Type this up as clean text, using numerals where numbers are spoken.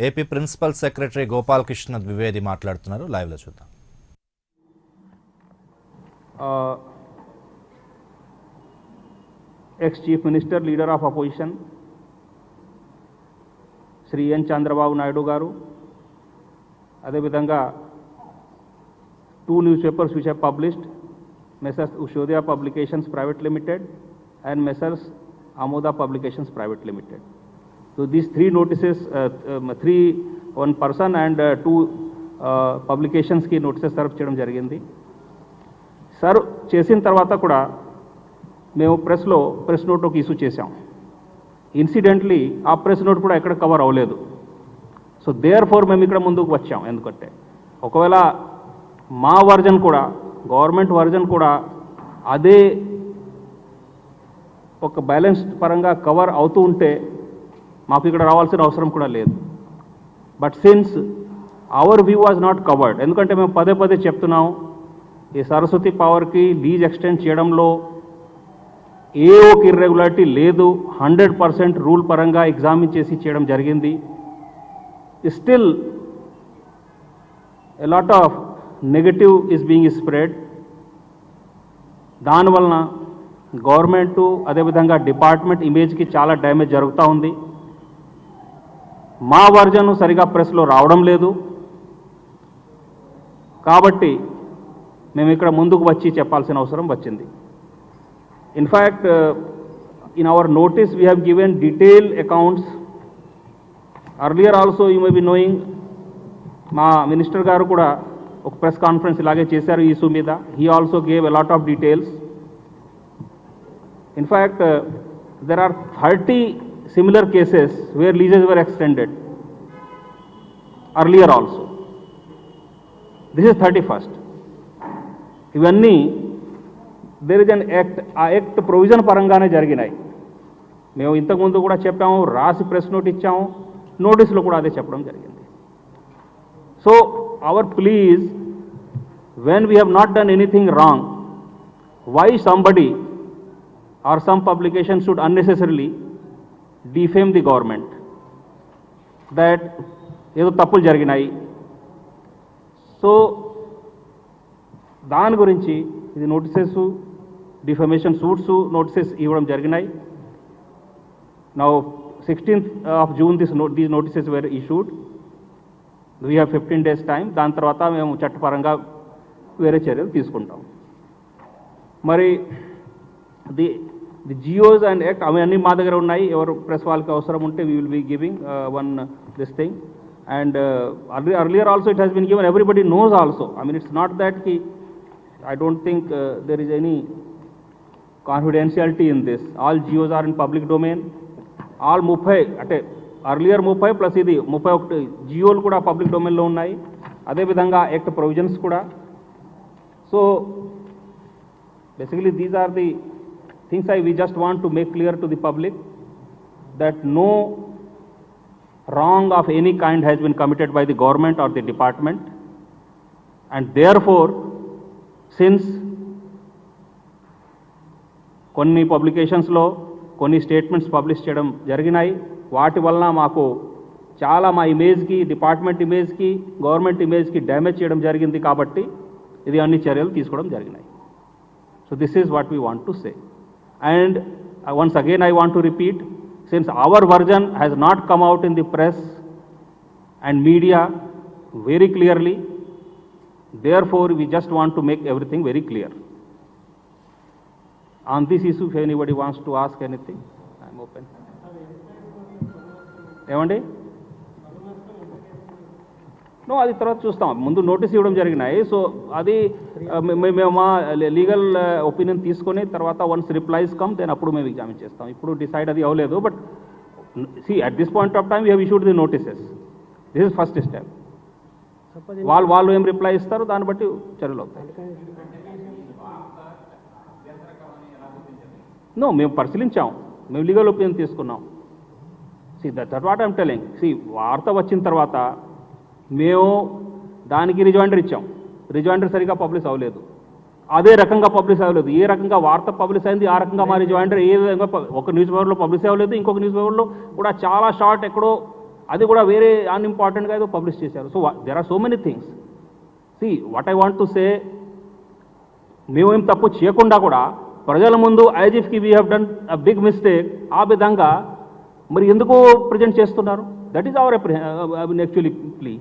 AP principal secretary Gopalakrishna Dwivedi మాట్లాడుతున్నారు. లైవ్లో చూద్దాం. Ex chief minister, leader of opposition Shri N Chandrababu Naidu గారు, అదేవిధంగా 2 newspapers which have published, Messrs. Ushodhya Publications Private Limited and Messrs. Amoda Publications Private Limited. So these 3 notices, one person and 2 publications ki notices serve cheyadam jarigindi. Serve chesin tarvata kuda మేము press note ఒక issue చేశాం. Incidentally ఆ press note కూడా ఎక్కడ cover అవ్వలేదు. So there four మేము ఇక్కడ ముందుకు వచ్చాం. ఎందుకంటే ఒకవేళ మా వర్జన్ కూడా, గవర్నమెంట్ వర్జన్ కూడా అదే ఒక బ్యాలెన్స్ పరంగా కవర్ అవుతూ ఉంటే మాకు ఇక్కడ రావాల్సిన అవసరం కూడా లేదు. But since our view was not covered, ఎందుకంటే మేము పదే పదే చెప్తున్నాం, ఈ సరస్వతి పవర్కి లీజ్ ఎక్స్టెండ్ చేయడంలో ఏ ఒక ఇర్రెగ్యులారిటీ లేదు. 100% రూల్ పరంగా ఎగ్జామిన్ చేసి చేయడం జరిగింది. Still a lot of negative is being spread. దానివలన గవర్నమెంటు అదేవిధంగా డిపార్ట్మెంట్ ఇమేజ్కి చాలా డ్యామేజ్ జరుగుతూ ఉంది. మా వర్జన్ సరిగా ప్రెస్లో రావడం లేదు. కాబట్టి మేము ఇక్కడ ముందుకు వచ్చి చెప్పాల్సిన అవసరం వచ్చింది. In fact, in our notice we have given detailed accounts. Earlier also you may be knowing, మా మినిస్టర్ గారు కూడా ఒక ప్రెస్ కాన్ఫరెన్స్ ఇలాగే చేశారు ఈ ఇష్యూ మీద. He also gave a lot of details. In fact, there are 30 similar cases where leases were extended earlier also. This is 31st. ఇవన్నీ there is an act, ఆ యాక్ట్ ప్రొవిజన్ పరంగానే జరిగినాయి. మేము ఇంతకుముందు కూడా చెప్పాము, రాసి ప్రెస్ నోట్ ఇచ్చాము, నోటీసులో కూడా అదే చెప్పడం జరిగింది. So our please, when we have not done anything wrong, why somebody or some publication should unnecessarily defame the government that ఏదో తప్పులు జరిగినాయి. సో దాని గురించి ఇది నోటీసెస్, డిఫమేషన్ సూట్స్ నోటీసెస్ ఇవ్వడం జరిగినాయి. Now 16th of June these notices were issued. We have 15 days time. దాని తర్వాత మేము చట్టపరంగా వేరే చర్యలు తీసుకుంటాం. మరి ది జియోస్ అండ్ యాక్ట్ అవన్నీ మా దగ్గర ఉన్నాయి. ఎవరు ప్రెస్ వాళ్ళకి అవసరం ఉంటే we will be giving one this thing. And earlier also it has been given. Everybody knows also. I mean, it's not that I don't think there is any confidentiality in this. All GOs are in public domain. All 30 అంటే earlier 30 plus ఇది 31 జియోలు కూడా public డొమైన్లో ఉన్నాయి. అదేవిధంగా act provisions కూడా. So basically these are the things we just want to make clear to the public that no wrong of any kind has been committed by the government or the department, and therefore since కొన్ని పబ్లికేషన్స్లో కొన్ని statements publish చేయడం జరిగినాయి. వాటి వలన మాకు చాలా మా ఇమేజ్కి, department ఇమేజ్కి, government ఇమేజ్కి damage చేయడం జరిగింది. కాబట్టి ఇది అన్ని చర్యలు తీసుకోవడం జరిగినాయి. So this is what we want to say. And once again I want to repeat, since our version has not come out in the press and media very clearly, therefore we just want to make everything very clear. On this issue, if anybody wants to ask anything, I am open. ఏమండి? No, అది తర్వాత చూస్తాం. ముందు notice ఇవ్వడం జరిగినాయి. So అది మేము మా లీగల్ ఒపీనియన్ తీసుకొని తర్వాత వన్స్ రిప్లైస్ కమ్ దెన్ అప్పుడు మేము ఎగ్జామిన్ చేస్తాం. ఇప్పుడు డిసైడ్ అది అవ్వలేదు. But see at this point of time we have issued the notices. This is first step. వాళ్ళు ఏం రిప్లై ఇస్తారు దాన్ని బట్టి చర్యలు అవుతాయి. నో, మేము పరిశీలించాం, మేము లీగల్ ఒపీనియన్ తీసుకున్నాం. That what I'm telling. వార్త వచ్చిన తర్వాత మేము దానికి రిజైండర్ ఇచ్చాం. రిజైండర్ సరిగా పబ్లిష్ అవ్వలేదు. అదే రకంగా పబ్లిష్ అవ్వలేదు. ఏ రకంగా వార్త పబ్లిష్ అయింది ఆ రకంగా మా రిజైండర్ ఏ విధంగా ఒక న్యూస్ పేపర్లో పబ్లిష్ అవ్వలేదు. ఇంకొక న్యూస్ పేపర్లో కూడా చాలా షార్ట్ ఎక్కడో అది కూడా వేరే అన్ఇంపార్టెంట్గా ఏదో పబ్లిష్ చేశారు. So there are so many things. See what I want to say, మేమేం తప్పు చేయకుండా కూడా ప్రజల ముందు ఐజీఎఫ్కి we have done a big mistake ఆ విధంగా మరి ఎందుకు ప్రజెంట్ చేస్తున్నారు? That is our actually plea.